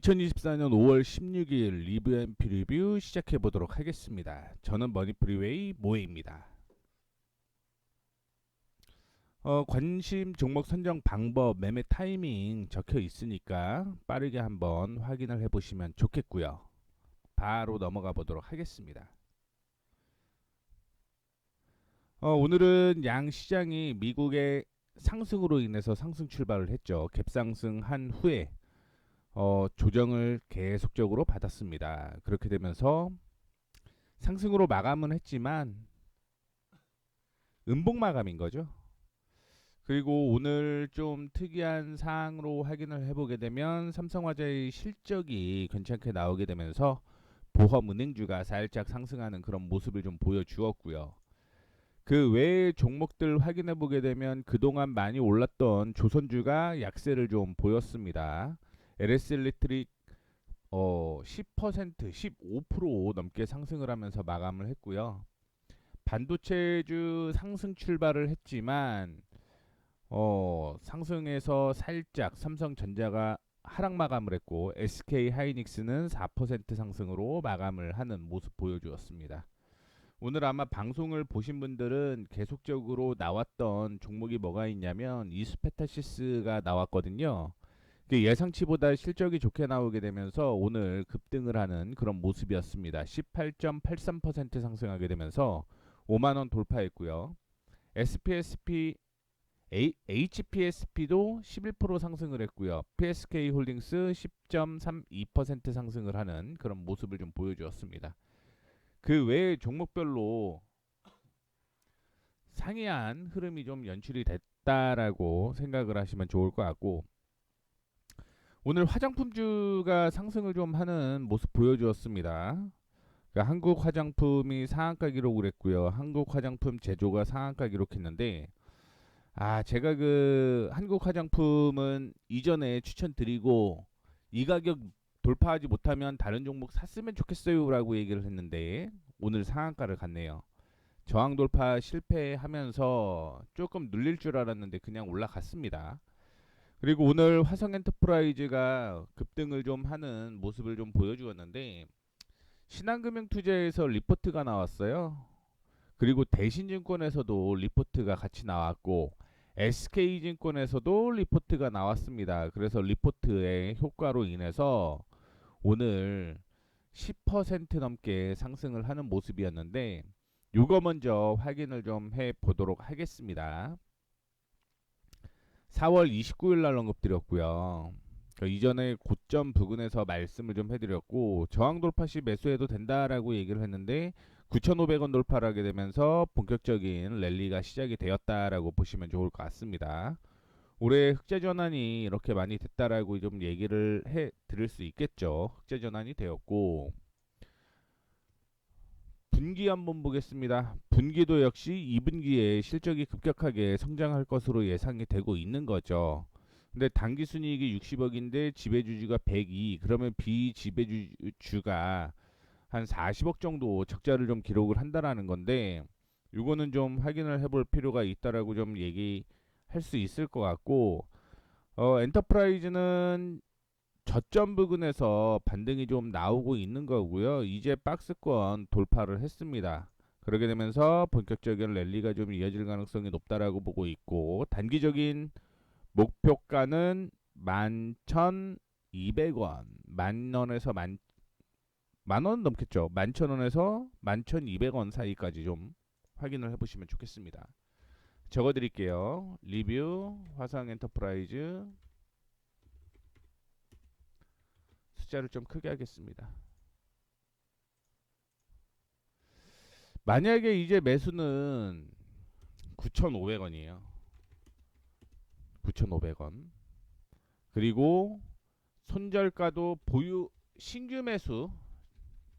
2024년 5월 16일 리뷰 앤 프리뷰 시작해 보도록 하겠습니다. 저는 머니프리웨이 모에입니다. 관심 종목 선정 방법, 매매 타이밍 적혀 있으니까 빠르게 한번 확인을 해 보시면 좋겠고요. 바로 넘어가 보도록 하겠습니다. 오늘은 양 시장이 미국의 상승으로 인해서 상승 출발을 했죠. 갭상승한 후에 조정을 계속적으로 받았습니다. 그렇게 되면서 상승으로 마감은 했지만 음봉 마감인 거죠. 그리고 오늘 좀 특이한 사항으로 확인을 해보게 되면 삼성화재의 실적이 괜찮게 나오게 되면서 보험은행주가 살짝 상승하는 그런 모습을 좀 보여주었고요. 그 외의 종목들 확인해 보게 되면 그동안 많이 올랐던 조선주가 약세를 좀 보였습니다. LS엘리트릭 10%, 15% 넘게 상승을 하면서 마감을 했고요. 반도체주 상승 출발을 했지만 상승에서 살짝 삼성전자가 하락 마감을 했고 SK 하이닉스는 4% 상승으로 마감을 하는 모습 보여주었습니다. 오늘 아마 방송을 보신 분들은 계속적으로 나왔던 종목이 뭐가 있냐면 이스페타시스가 나왔거든요. 예상치보다 실적이 좋게 나오게 되면서 오늘 급등을 하는 그런 모습이었습니다. 18.83% 상승하게 되면서 5만원 돌파했고요. SPSP, HPSP도 11% 상승을 했고요. PSK 홀딩스 10.32% 상승을 하는 그런 모습을 좀 보여주었습니다. 그 외의 종목별로 상이한 흐름이 좀 연출이 됐다라고 생각을 하시면 좋을 것 같고, 오늘 화장품주가 상승을 좀 하는 모습 보여주었습니다. 그러니까 한국 화장품이 상한가 기록을 했고요. 한국 화장품 제조가 상한가 기록했는데, 제가 그 한국 화장품은 이전에 추천드리고 이 가격 돌파하지 못하면 다른 종목 샀으면 좋겠어요라고 얘기를 했는데 오늘 상한가를 갔네요. 저항 돌파 실패하면서 조금 눌릴 줄 알았는데 그냥 올라갔습니다. 그리고 오늘 화성 엔터프라이즈가 급등을 좀 하는 모습을 좀 보여주었는데 신한금융투자에서 리포트가 나왔어요. 그리고 대신증권에서도 리포트가 같이 나왔고 SK증권에서도 리포트가 나왔습니다. 그래서 리포트의 효과로 인해서 오늘 10% 넘게 상승을 하는 모습이었는데 이거 먼저 확인을 좀 해보도록 하겠습니다. 4월 29일 날 언급드렸고요. 이전에 고점 부근에서 말씀을 좀 해드렸고 저항 돌파 시 매수해도 된다라고 얘기를 했는데 9,500원 돌파를 하게 되면서 본격적인 랠리가 시작이 되었다라고 보시면 좋을 것 같습니다. 올해 흑자 전환이 이렇게 많이 됐다라고 좀 얘기를 해 드릴 수 있겠죠. 흑자 전환이 되었고 분기 한번 보겠습니다. 분기도 역시 2분기에 실적이 급격하게 성장할 것으로 예상이 되고 있는 거죠. 근데 당기 순이익이 60억인데 지배주주가 102, 그러면 비지배주주가 한 40억 정도 적자를 좀 기록을 한다라는 건데 이거는 좀 확인을 해볼 필요가 있다라고 좀 얘기할 수 있을 것 같고, 엔터프라이즈는 저점 부근에서 반등이 좀 나오고 있는 거고요. 이제 박스권 돌파를 했습니다. 그러게 되면서 본격적인 랠리가 좀 이어질 가능성이 높다라고 보고 있고, 단기적인 목표가는 11,200원, 만원에서 만원 넘겠죠. 11,000원에서 11,200원 사이까지 좀 확인을 해보시면 좋겠습니다. 적어드릴게요. 리뷰 화상 엔터프라이즈 숫자를 좀 크게 하겠습니다. 만약에 이제 매수는 9,500원이에요. 9,500원. 그리고 손절가도 보유 신규 매수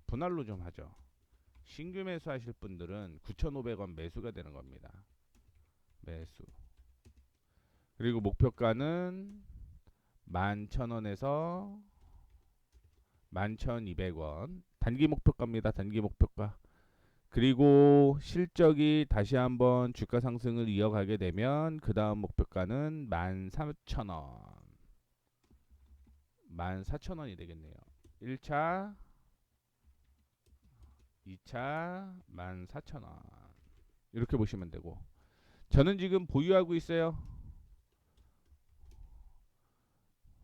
분할로 좀 하죠. 신규 매수 하실 분들은 9,500원 매수가 되는 겁니다. 매수. 그리고 목표가는 11,000원에서 11,200원. 단기 목표가입니다. 단기 목표가. 그리고 실적이 다시 한번 주가 상승을 이어가게 되면 그 다음 목표가는 13,000원. 14,000원이 되겠네요. 1차, 2차 14,000원. 이렇게 보시면 되고, 저는 지금 보유하고 있어요.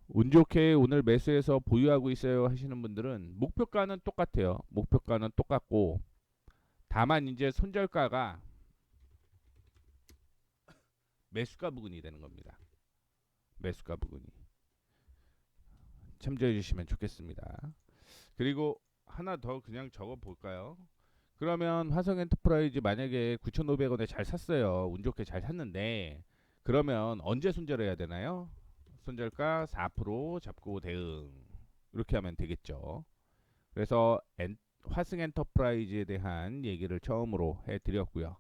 운 좋게 오늘 매수해서 보유하고 있어요 하시는 분들은 목표가는 똑같아요. 목표가는 똑같고, 다만 이제 손절가가 매수가 부근이 되는 겁니다. 매수가 부근이. 참조해 주시면 좋겠습니다. 그리고 하나 더 그냥 적어 볼까요? 그러면 화성 엔터프라이즈 만약에 9,500원에 잘 샀어요. 운 좋게 잘 샀는데, 그러면 언제 손절해야 되나요? 손절가 4% 잡고 대응. 이렇게 하면 되겠죠. 그래서 화승 엔터프라이즈에 대한 얘기를 처음으로 해드렸고요.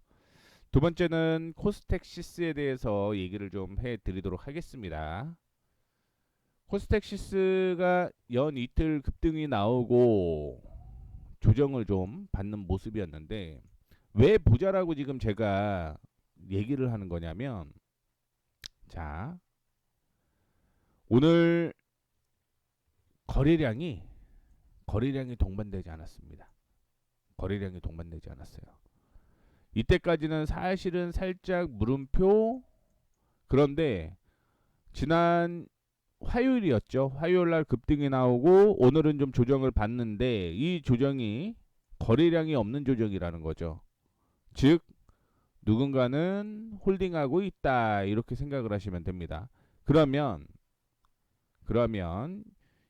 두 번째는 코스텍시스에 대해서 얘기를 좀 해드리도록 하겠습니다. 코스텍시스가 연 이틀 급등이 나오고 조정을 좀 받는 모습이었는데, 왜 부자라고 지금 제가 얘기를 하는 거냐면, 자, 오늘 거래량이 동반되지 않았습니다. 거래량이 동반되지 않았어요. 이때까지는 사실은 살짝 물음표. 그런데 지난 화요일이었죠. 화요일 날 급등이 나오고 오늘은 좀 조정을 받는데, 이 조정이 거래량이 없는 조정이라는 거죠. 즉 누군가는 홀딩하고 있다, 이렇게 생각을 하시면 됩니다. 그러면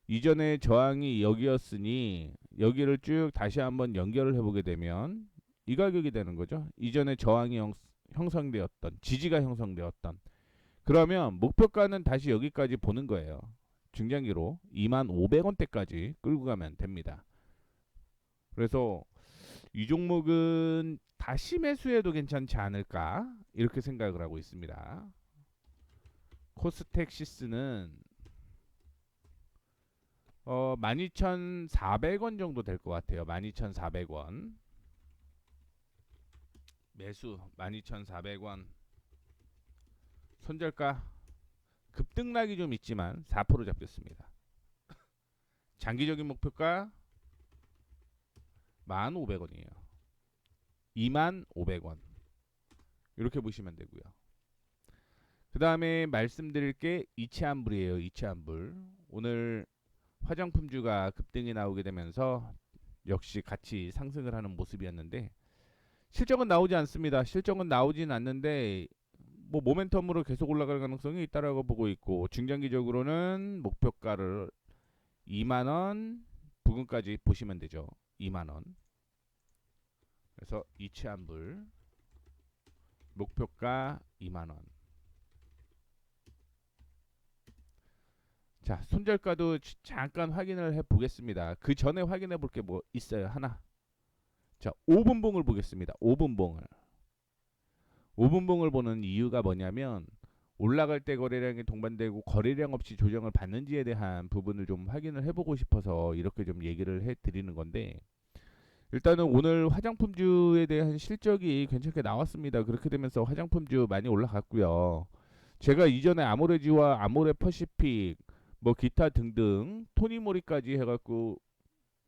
이전에 저항이 여기였으니 여기를 쭉 다시 한번 연결을 해보게 되면 이 가격이 되는 거죠. 이전에 저항이 형성되었던, 지지가 형성되었던. 그러면 목표가는 다시 여기까지 보는 거예요. 중장기로 25,500원대까지 끌고 가면 됩니다. 그래서 이 종목은 다시 매수해도 괜찮지 않을까, 이렇게 생각을 하고 있습니다. 코스텍시스는 12,400원 정도 될 것 같아요. 12,400원 매수. 12,400원 손절가 급등락이 좀 있지만 4% 잡겠습니다. 장기적인 목표가 1,500원이에요. 25,500원 이렇게 보시면 되고요. 그 다음에 말씀드릴 게 이체환불이에요. 이체환불. 오늘 화장품주가 급등이 나오게 되면서 역시 같이 상승을 하는 모습이었는데, 실적은 나오지 않습니다. 실적은 나오진 않는데 뭐 모멘텀으로 계속 올라갈 가능성이 있다라고 보고 있고, 중장기적으로는 목표가를 2만원 부근까지 보시면 되죠. 2만원. 그래서 이체환불 목표가 2만원. 자, 손절가도 잠깐 확인을 해 보겠습니다. 그 전에 확인해 볼 게 뭐 있어요. 하나. 자, 5분봉을 보겠습니다. 5분봉을. 5분봉을 보는 이유가 뭐냐면, 올라갈 때 거래량이 동반되고 거래량 없이 조정을 받는지에 대한 부분을 좀 확인을 해보고 싶어서 이렇게 좀 얘기를 해드리는 건데, 일단은 오늘 화장품주에 대한 실적이 괜찮게 나왔습니다. 그렇게 되면서 화장품주 많이 올라갔고요. 제가 이전에 아모레지와 아모레 퍼시픽 뭐 기타 등등 토니모리까지 해갖고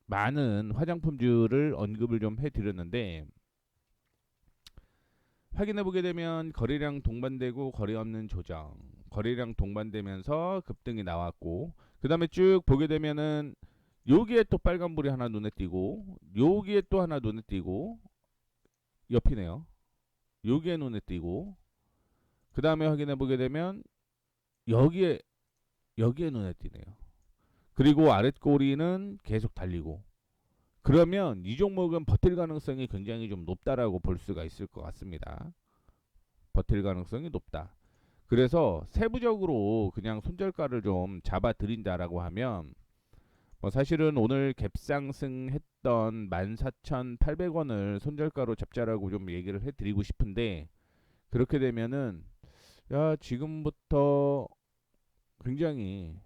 많은 화장품주를 언급을 좀 해드렸는데, 확인해보게 되면 거래량 동반되고 거래 없는 조정, 거래량 동반되면서 급등이 나왔고, 그 다음에 쭉 보게 되면은 여기에 또 빨간불이 하나 눈에 띄고, 여기에 또 하나 눈에 띄고, 옆이네요. 여기에 눈에 띄고, 그 다음에 확인해보게 되면 여기에 눈에 띄네요. 그리고 아랫꼬리는 계속 달리고. 그러면 이 종목은 버틸 가능성이 굉장히 좀 높다라고 볼 수가 있을 것 같습니다. 버틸 가능성이 높다. 그래서 세부적으로 그냥 손절가를 좀 잡아 드린다라고 하면, 뭐 사실은 오늘 갭상승했던 14,800원을 손절가로 잡자라고 좀 얘기를 해드리고 싶은데, 그렇게 되면은 야, 지금부터 굉장히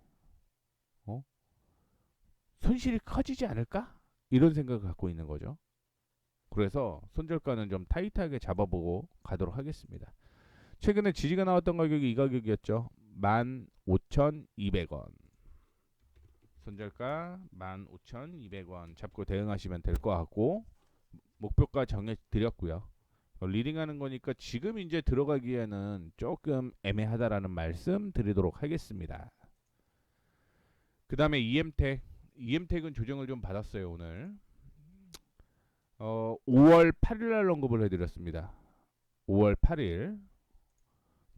손실이 커지지 않을까? 이런 생각을 갖고 있는 거죠. 그래서 손절가는 좀 타이트하게 잡아보고 가도록 하겠습니다. 최근에 지지가 나왔던 가격이 이 가격이었죠. 15,200원. 손절가 15,200원 잡고 대응하시면 될 것 같고, 목표가 정해 드렸고요. 리딩하는 거니까 지금 이제 들어가기에는 조금 애매하다라는 말씀 드리도록 하겠습니다. 그 다음에 EM택은 조정을 좀 받았어요. 오늘 5월 8일 날 언급을 해드렸습니다. 5월 8일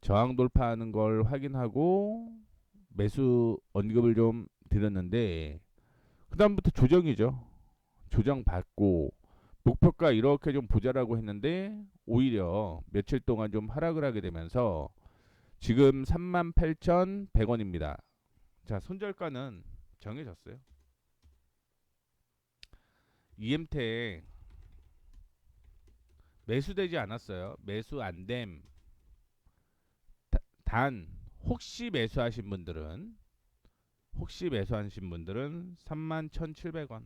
저항 돌파하는 걸 확인하고 매수 언급을 좀 드렸는데, 그 다음부터 조정이죠. 조정 받고 목표가 이렇게 좀 보자라고 했는데 오히려 며칠 동안 좀 하락을 하게 되면서 지금 38,100원입니다. 자, 손절가는 정해졌어요. EM택 매수되지 않았어요. 매수 안됨. 단 혹시 매수하신 분들은 31,700원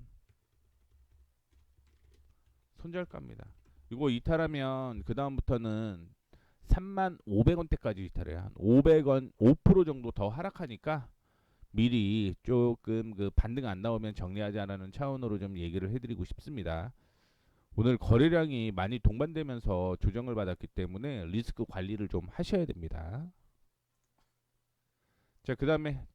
손절가입니다. 이거 이탈하면 그 다음부터는 35,500원대까지 이탈해요. 한 500원 5% 정도 더 하락하니까 미리 조금 그 반등 안 나오면 정리하자라는 차원으로 좀 얘기를 해드리고 싶습니다. 오늘 거래량이 많이 동반되면서 조정을 받았기 때문에 리스크 관리를 좀 하셔야 됩니다. 자, 그 다음에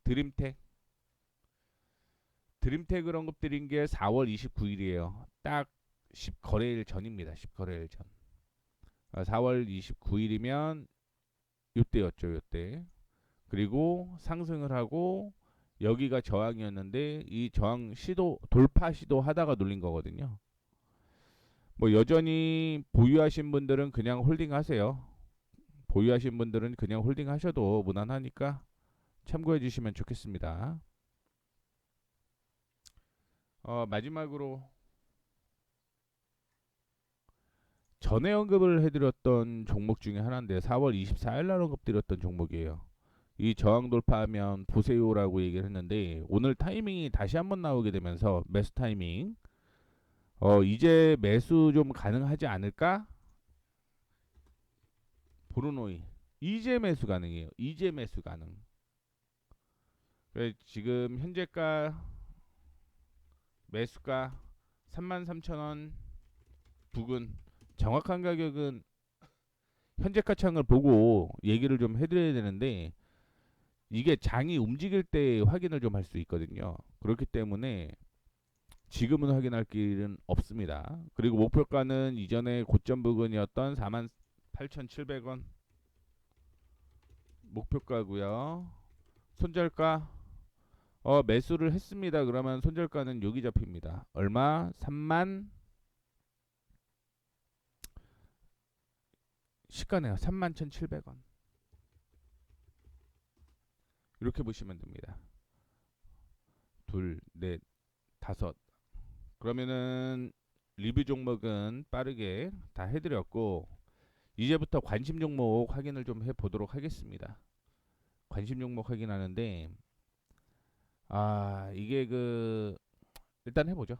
드림텍을 언급드린 게 4월 29일이에요. 딱 10거래일 전입니다. 10거래일 전. 4월 29일이면 이때였죠. 이때. 그리고 상승을 하고 여기가 저항이었는데 이 저항 시도 돌파 시도 하다가 눌린 거거든요. 뭐 여전히 보유하신 분들은 그냥 홀딩 하세요. 보유하신 분들은 그냥 홀딩 하셔도 무난하니까 참고해 주시면 좋겠습니다. 마지막으로 전에 언급을 해드렸던 종목 중에 하나인데 4월 24일 날 언급드렸던 종목이에요. 이 저항 돌파하면 보세요라고 얘기를 했는데 오늘 타이밍이 다시 한번 나오게 되면서 매수 타이밍, 이제 매수 좀 가능하지 않을까? 보르노이 이제 매수 가능해요. 이제 매수 가능. 지금 현재가 매수가 33,000원 부근, 정확한 가격은 현재가 창을 보고 얘기를 좀 해드려야 되는데 이게 장이 움직일 때 확인을 좀 할 수 있거든요. 그렇기 때문에 지금은 확인할 길은 없습니다. 그리고 목표가는 이전에 고점 부근이었던 48,700원 목표가고요. 손절가 매수를 했습니다. 그러면 손절가는 여기 잡힙니다. 얼마? 3만 시가네요. 31,700원. 이렇게 보시면 됩니다. 둘, 넷, 다섯. 그러면은 리뷰 종목은 빠르게 다 해드렸고 이제부터 관심 종목 확인을 좀 해보도록 하겠습니다. 관심 종목 확인하는데 이게 일단 해보죠.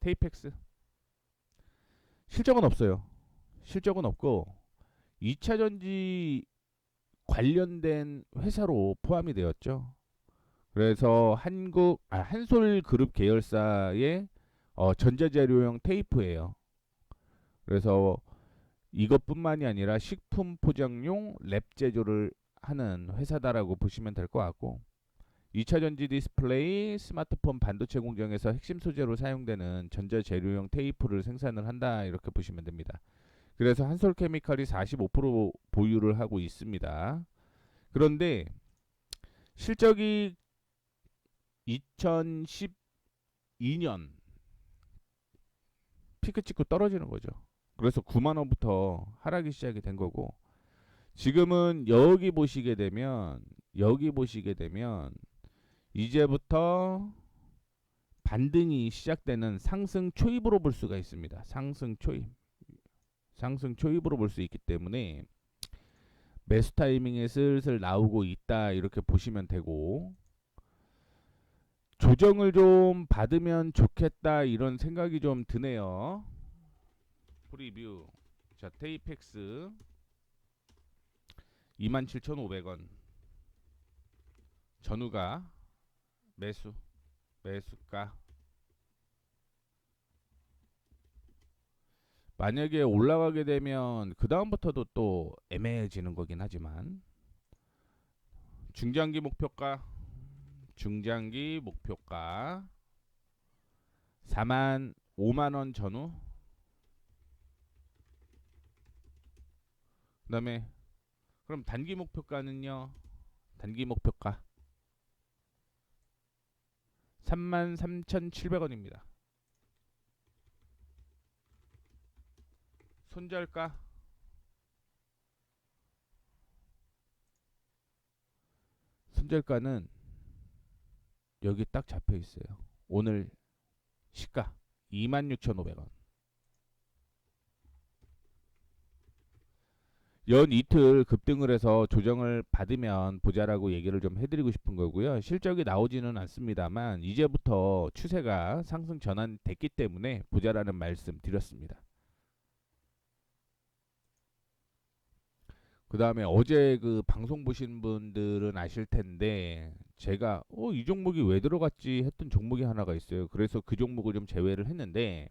테이펙스 실적은 없어요. 실적은 없고 2차전지 관련된 회사로 포함이 되었죠. 그래서 한솔그룹 계열사의 전자재료용 테이프예요. 그래서 이것뿐만이 아니라 식품 포장용 랩 제조를 하는 회사다라고 보시면 될 것 같고 2차전지 디스플레이, 스마트폰 반도체 공정에서 핵심 소재로 사용되는 전자재료용 테이프를 생산을 한다 이렇게 보시면 됩니다. 그래서 한솔케미칼이 45% 보유를 하고 있습니다. 그런데 실적이 2012년 피크 찍고 떨어지는 거죠. 그래서 9만 원부터 하락이 시작이 된 거고 지금은 여기 보시게 되면 이제부터 반등이 시작되는 상승 초입으로 볼 수가 있습니다. 상승 초입으로 볼 수 있기 때문에 매수 타이밍에 슬슬 나오고 있다 이렇게 보시면 되고 조정을 좀 받으면 좋겠다 이런 생각이 좀 드네요. 프리뷰. 자, 테이펙스 27,500원 전후가 매수가. 만약에 올라가게 되면 그 다음부터도 또 애매해지는 거긴 하지만 중장기 목표가 4만 5만 원 전후. 그다음에 그럼 단기 목표가는요. 단기 목표가 33,700원입니다. 손절가 손절가는 여기 딱 잡혀 있어요. 오늘 시가 26,500원. 연 이틀 급등을 해서 조정을 받으면 보자라고 얘기를 좀 해드리고 싶은 거고요. 실적이 나오지는 않습니다만 이제부터 추세가 상승 전환됐기 때문에 보자라는 말씀 드렸습니다. 그 다음에 어제 그 방송 보신 분들은 아실 텐데 제가 이 종목이 왜 들어갔지 했던 종목이 하나가 있어요. 그래서 그 종목을 좀 제외를 했는데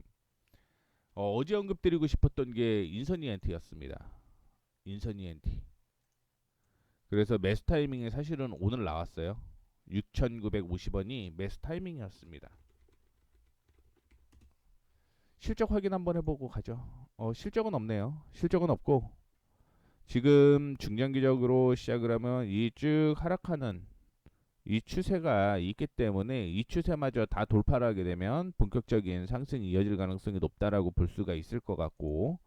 어제 언급드리고 싶었던 게 인선이엔트였습니다. 인선이엔트. 그래서 매수 타이밍이 사실은 오늘 나왔어요. 6,950원이 매수 타이밍이었습니다. 실적 확인 한번 해보고 가죠. 실적은 없네요. 실적은 없고 지금 중장기적으로 시작을 하면 이 쭉 하락하는 이 추세가 있기 때문에 이 추세마저 다 돌파를 하게 되면 본격적인 상승이 이어질 가능성이 높다라고 볼 수가 있을 것 같고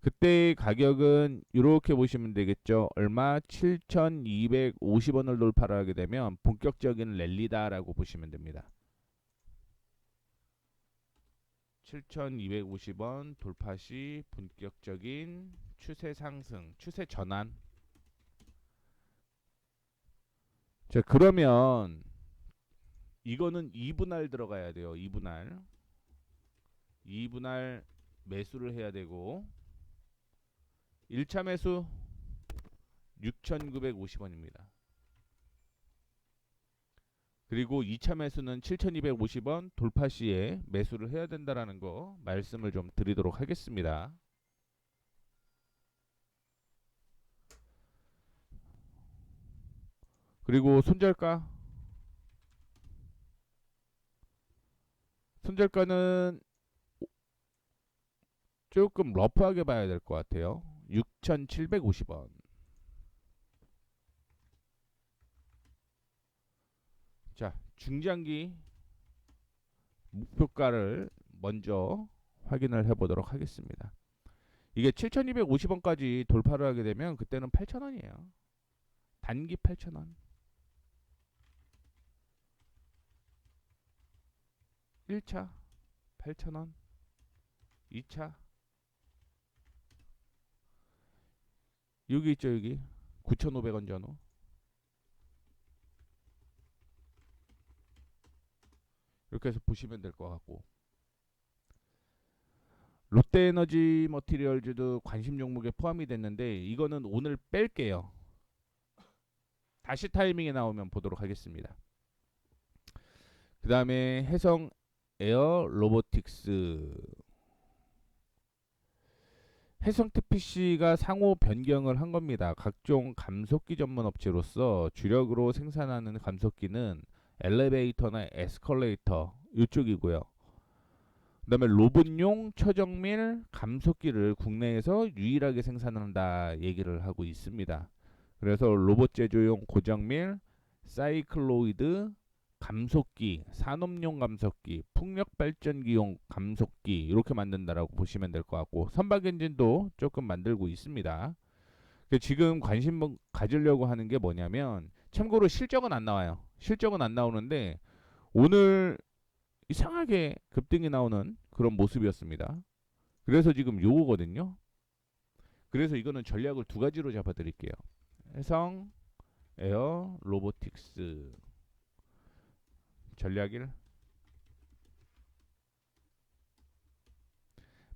그때 가격은 이렇게 보시면 되겠죠. 얼마? 7,250원을 돌파를 하게 되면 본격적인 랠리다라고 보시면 됩니다. 7,250원 돌파 시 본격적인 추세 상승, 추세 전환. 자, 그러면 이거는 2분할 들어가야 돼요. 2분할. 2분할 매수를 해야 되고 1차 매수 6,950원입니다. 그리고 2차 매수는 7,250원 돌파 시에 매수를 해야 된다라는 거 말씀을 좀 드리도록 하겠습니다. 그리고 손절가는 조금 러프하게 봐야 될 것 같아요. 6,750원. 자, 중장기 목표가를 먼저 확인을 해보도록 하겠습니다. 이게 7,250원까지 돌파를 하게 되면 그때는 8,000원이에요. 단기 8,000원. 1차 8,000원. 2차 여기 있죠. 여기 9,500원 전후. 이렇게 해서 보시면 될 것 같고 롯데에너지 머티리얼즈도 관심 종목에 포함이 됐는데 이거는 오늘 뺄게요. 다시 타이밍에 나오면 보도록 하겠습니다. 그 다음에 해성 에어 로보틱스. 해성 TPC가 상호 변경을 한 겁니다. 각종 감속기 전문 업체로서 주력으로 생산하는 감속기는 엘리베이터나 에스컬레이터 이쪽이고요. 그다음에 로봇용 초정밀 감속기를 국내에서 유일하게 생산한다 얘기를 하고 있습니다. 그래서 로봇 제조용 고정밀 사이클로이드 감속기, 산업용 감속기, 풍력 발전기용 감속기 이렇게 만든다라고 보시면 될 것 같고 선박 엔진도 조금 만들고 있습니다. 지금 관심 가지려고 하는 게 뭐냐면 참고로 실적은 안 나와요. 실적은 안 나오는데 오늘 이상하게 급등이 나오는 그런 모습이었습니다. 그래서 지금 요거거든요. 그래서 이거는 전략을 두 가지로 잡아드릴게요. 해성 에어 로보틱스 전략일.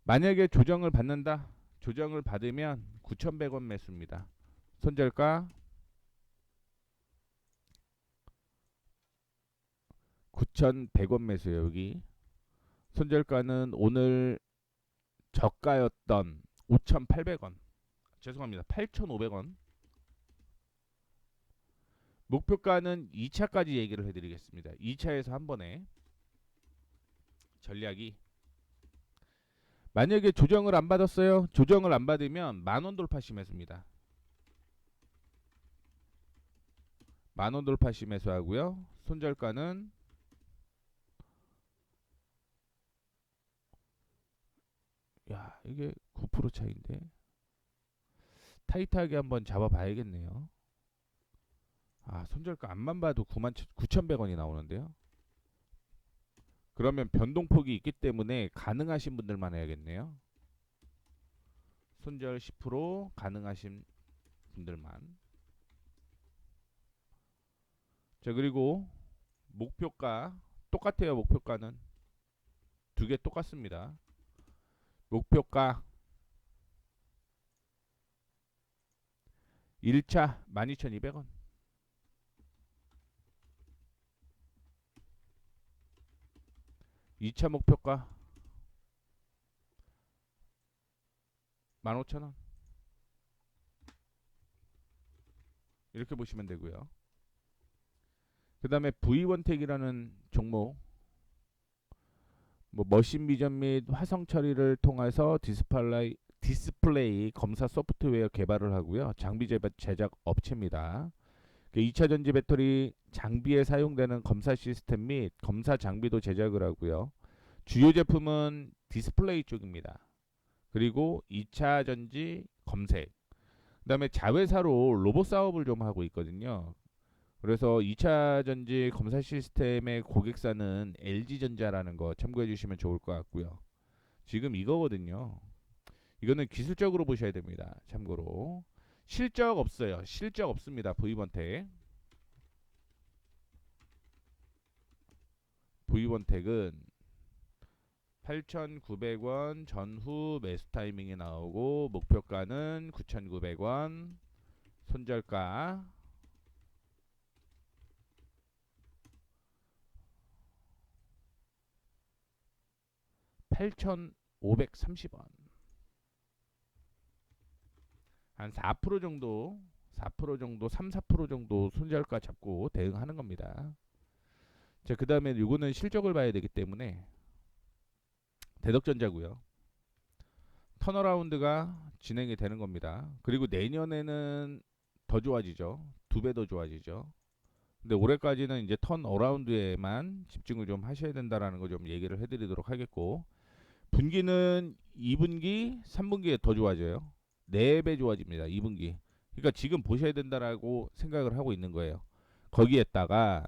만약에 조정을 받는다. 조정을 받으면 9,100원 매수입니다. 손절가 9,100원 매수예요. 여기 손절가는 오늘 저가였던 5,800원. 죄송합니다. 8,500원. 목표가는 2차까지 얘기를 해드리겠습니다. 2차에서 한 번에 전략이, 만약에 조정을 안 받았어요. 조정을 안 받으면 만원 돌파 시매수입니다. 만원 돌파 시매수하고요. 손절가는 야, 이게 9% 차이인데 타이트하게 한번 잡아봐야겠네요. 아, 손절가 안만 봐도 9,100원이 나오는데요. 그러면 변동폭이 있기 때문에 가능하신 분들만 해야겠네요. 손절 10% 가능하신 분들만. 자, 그리고 목표가 똑같아요. 목표가는 두 개 똑같습니다. 목표가 1차 12,200원, 2차 목표가 15,000원. 이렇게 보시면 되고요. 그 다음에 V원택이라는 종목, 뭐 머신 비전 및 화성 처리를 통해서 디스플레이 검사 소프트웨어 개발을 하고요. 장비 제작 업체입니다. 2차 전지 배터리 장비에 사용되는 검사 시스템 및 검사 장비도 제작을 하고요. 주요 제품은 디스플레이 쪽입니다. 그리고 2차 전지 검색, 그 다음에 자회사로 로봇 사업을 좀 하고 있거든요. 그래서 2차 전지 검사 시스템의 고객사는 LG전자라는 거 참고해 주시면 좋을 것 같고요. 지금 이거거든요. 이거는 기술적으로 보셔야 됩니다. 참고로 실적 없어요. 실적 없습니다. V번텍. V번텍은 8,900원 전후 매수 타이밍이 나오고 목표가는 9,900원, 손절가 8,530원. 한 4% 정도, 4% 정도, 3, 4% 정도 손절가 잡고 대응하는 겁니다. 자, 그 다음에 이거는 실적을 봐야 되기 때문에 대덕전자고요. 턴어라운드가 진행이 되는 겁니다. 그리고 내년에는 더 좋아지죠. 2배 더 좋아지죠. 근데 올해까지는 이제 턴어라운드에만 집중을 좀 하셔야 된다라는 거 좀 얘기를 해드리도록 하겠고, 분기는 2분기, 3분기에 더 좋아져요. 4배 좋아집니다. 2분기. 그러니까 지금 보셔야 된다라고 생각을 하고 있는 거예요. 거기에다가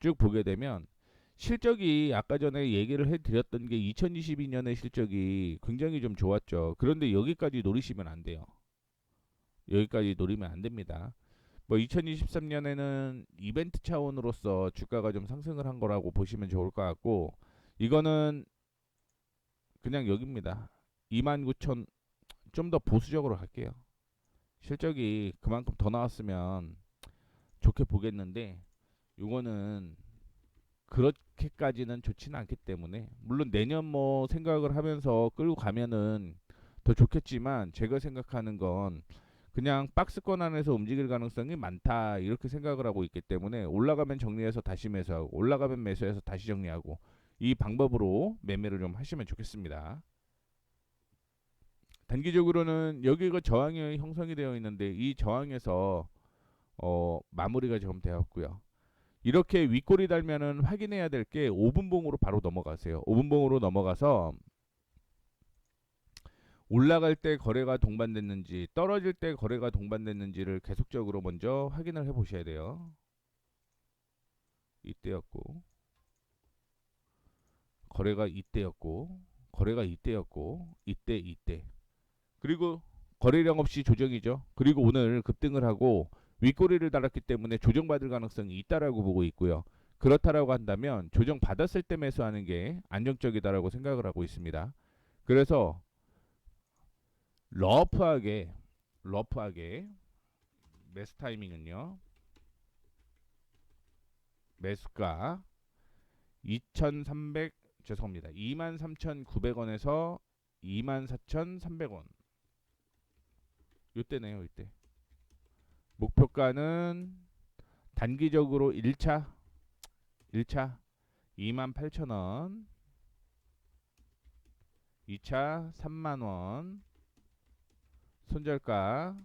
쭉 보게 되면 실적이 아까 전에 얘기를 해드렸던 게 2022년의 실적이 굉장히 좀 좋았죠. 그런데 여기까지 노리시면 안 돼요. 여기까지 노리면 안 됩니다. 뭐 2023년에는 이벤트 차원으로서 주가가 좀 상승을 한 거라고 보시면 좋을 것 같고, 이거는 그냥 여기입니다. 29,000, 좀 더 보수적으로 갈게요. 실적이 그만큼 더 나왔으면 좋게 보겠는데 요거는 그렇게까지는 좋지는 않기 때문에, 물론 내년 뭐 생각을 하면서 끌고 가면은 더 좋겠지만 제가 생각하는 건 그냥 박스권 안에서 움직일 가능성이 많다 이렇게 생각을 하고 있기 때문에, 올라가면 정리해서 다시 매수하고 올라가면 매수해서 다시 정리하고, 이 방법으로 매매를 좀 하시면 좋겠습니다. 단기적으로는 여기가 저항이 형성이 되어 있는데 이 저항에서 마무리가 좀 되었고요. 이렇게 윗골이 달면은 확인해야 될 게 5분봉으로 바로 넘어가세요. 5분봉으로 넘어가서 올라갈 때 거래가 동반됐는지 떨어질 때 거래가 동반됐는지를 계속적으로 먼저 확인을 해 보셔야 돼요. 이때였고, 거래가 이때였고, 거래가 이때였고, 이때, 그리고 거래량 없이 조정이죠. 그리고 오늘 급등을 하고 윗꼬리를 달았기 때문에 조정받을 가능성이 있다라고 보고 있고요. 그렇다라고 한다면 조정 받았을 때 매수하는 게 안정적이다라고 생각을 하고 있습니다. 그래서 러프하게 매수 타이밍은요. 매수가 2,300 죄송합니다. 23,900원에서 24,300원. 요때네요, 이때. 목표가는 단기적으로 1차 28,000원, 2차 3만원, 손절가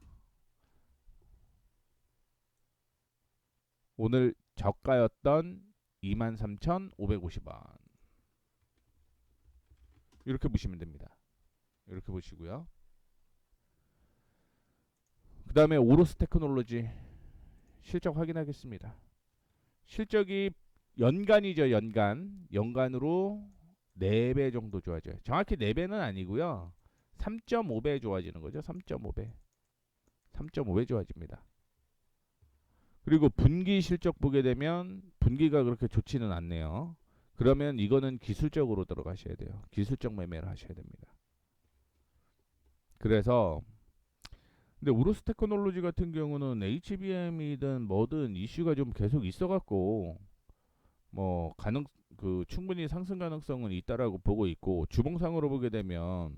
오늘 저가였던 23,550원. 이렇게 보시면 됩니다. 이렇게 보시고요. 그 다음에 오로스 테크놀로지 실적 확인하겠습니다. 실적이 연간이죠. 연간으로 4배 정도 좋아져요. 정확히 4배는 아니고요. 3.5배 좋아지는 거죠. 3.5배 좋아집니다. 그리고 분기 실적 보게 되면 분기가 그렇게 좋지는 않네요. 그러면 이거는 기술적으로 들어가셔야 돼요. 기술적 매매를 하셔야 됩니다. 그래서 근데 우루스 테크놀로지 같은 경우는 HBM이든 뭐든 이슈가 좀 계속 있어갖고 뭐 충분히 상승 가능성은 있다라고 보고 있고, 주봉상으로 보게 되면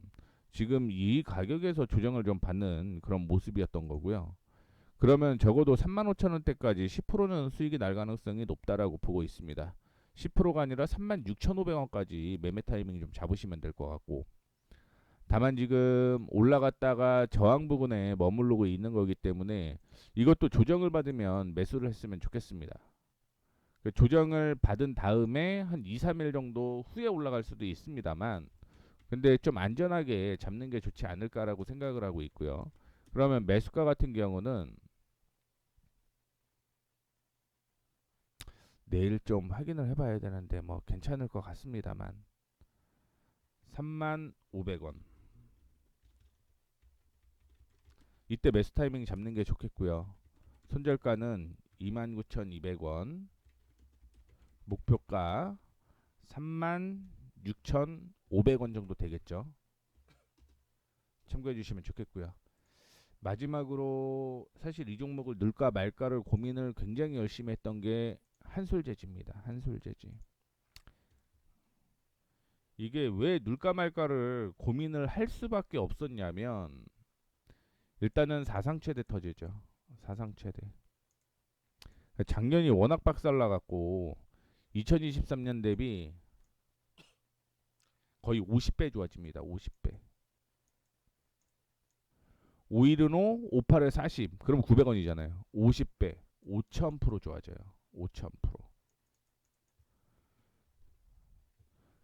지금 이 가격에서 조정을 좀 받는 그런 모습이었던 거고요. 그러면 적어도 35,000원대까지 10%는 수익이 날 가능성이 높다라고 보고 있습니다. 10%가 아니라 36,500원까지 매매 타이밍 좀 잡으시면 될 것 같고, 다만 지금 올라갔다가 저항 부근에 머무르고 있는 거기 때문에 이것도 조정을 받으면 매수를 했으면 좋겠습니다. 조정을 받은 다음에 한 2, 3일 정도 후에 올라갈 수도 있습니다만, 근데 좀 안전하게 잡는 게 좋지 않을까라고 생각을 하고 있고요. 그러면 매수가 같은 경우는 내일 좀 확인을 해봐야 되는데 뭐 괜찮을 것 같습니다만, 35,500원 이때 매수 타이밍 잡는 게 좋겠고요. 손절가는 29,200원, 목표가 36,500원 정도 되겠죠. 참고해 주시면 좋겠고요. 마지막으로 사실 이 종목을 넣을까 말까를 고민을 굉장히 열심히 했던 게 한솔재지입니다. 한솔재지. 이게 왜 넣을까 말까를 고민을 할 수밖에 없었냐면, 일단은 사상 최대 터지죠. 사상 최대. 작년이 워낙 박살나갖고 2023년 대비 거의 50배 좋아집니다. 50배. 5일은 5, 58에 40. 그럼 900원이잖아요. 50배. 5,000% 좋아져요. 5,000%.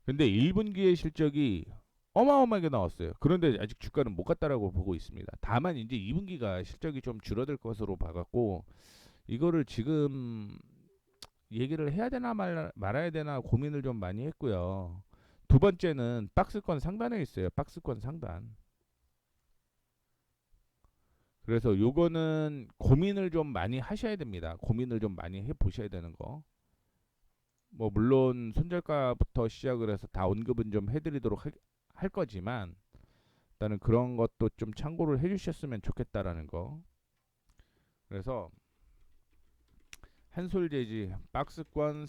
근데 1분기의 실적이 어마어마하게 나왔어요. 그런데 아직 주가는 못 갔다라고 보고 있습니다. 다만 이제 2분기가 실적이 좀 줄어들 것으로 봐갖고 이거를 지금 얘기를 해야 되나 말아야 되나 고민을 좀 많이 했고요. 두 번째는 박스권 상단에 있어요. 박스권 상단. 그래서 요거는 고민을 좀 많이 하셔야 됩니다. 고민을 좀 많이 해 보셔야 되는 거. 뭐 물론 손절가부터 시작을 해서 다 언급은 좀 해드리도록 할 거지만, 일단은 그런 것도 좀 참고를 해주셨으면 좋겠다라는 거. 그래서 한솔재지 박스권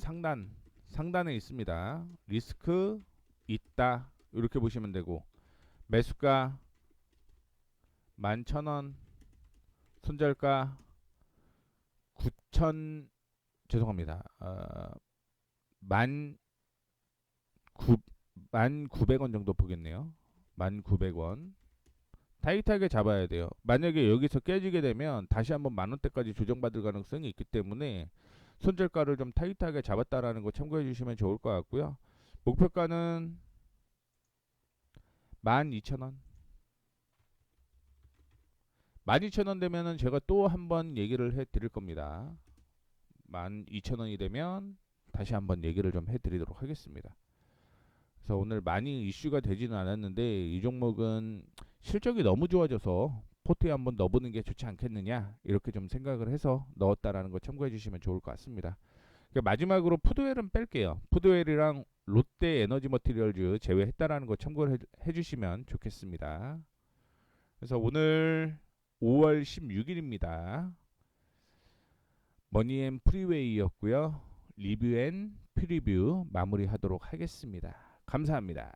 상단에 있습니다. 리스크 있다 이렇게 보시면 되고, 매수가 11,000원, 손절가 9,000 죄송합니다. 1,900원 정도 보겠네요. 1,900원. 타이트하게 잡아야 돼요. 만약에 여기서 깨지게 되면 다시 한번 10,000원대까지 조정받을 가능성이 있기 때문에 손절가를 좀 타이트하게 잡았다라는 거 참고해 주시면 좋을 것 같고요. 목표가는 12,000원. 12,000원 되면은 제가 또 한번 얘기를 해 드릴 겁니다. 12,000원이 되면 다시 한번 얘기를 좀 해 드리도록 하겠습니다. 그래서 오늘 많이 이슈가 되지는 않았는데 이 종목은 실적이 너무 좋아져서 포트에 한번 넣어보는 게 좋지 않겠느냐 이렇게 좀 생각을 해서 넣었다라는 거 참고해 주시면 좋을 것 같습니다. 마지막으로 푸드웰은 뺄게요. 푸드웰이랑 롯데 에너지 머티리얼즈 제외했다라는 거 참고를 해주시면 좋겠습니다. 그래서 오늘 5월 16일입니다. 머니앤 프리웨이였고요. 리뷰 앤 프리뷰 마무리하도록 하겠습니다. 감사합니다.